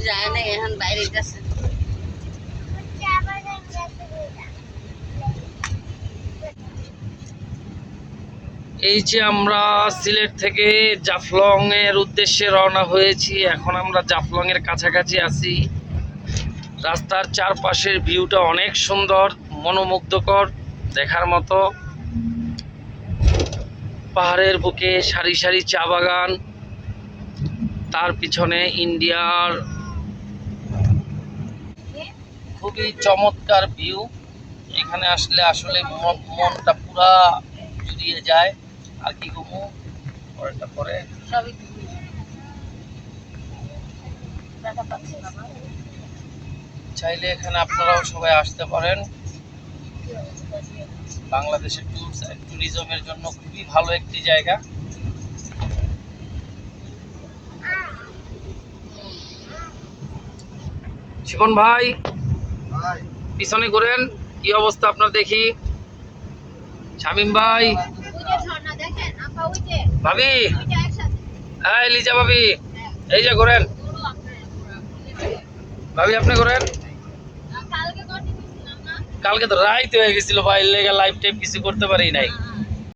যায় না, এখন বাইরে গেছে। এই যে আমরা সিলেট থেকে জাফলং এর উদ্দেশ্যে রওনা হয়েছি। এখন আমরা জাফলং এর কাছাকাছি আছি। রাস্তার চারপাশের ভিউটা অনেক সুন্দর, মনোমুগ্ধকর, দেখার মতো। পাহাড়ের বুকে সারি সারি চা বাগান, তার পিছনে ইন্ডিয়ার খুবই চমৎকার ভিউ। এখানে আসলে আসলে মনটা পুরা জুড়িয়ে যায়। আর কি ঘুমু পরেরটা পরে চাইলে এখানে আপনারাও সবাই আসতে পারেন। বাংলাদেশের ট্যুরিজমের জন্য খুবই ভালো একটি জায়গা। শিবন ভাই পিছনে ঘুরেন, কি অবস্থা আপনার দেখি। শামিম ভাই, ভাবি, হ্যাঁ লিজা ভাবি, এই যে ঘুরেন। ভাবি আপনি ঘুরেন। কালকে তো রাইত হয়ে গেছিল ভাই, লেগে লাইভ টাইপ কিছু করতে পারি নাই।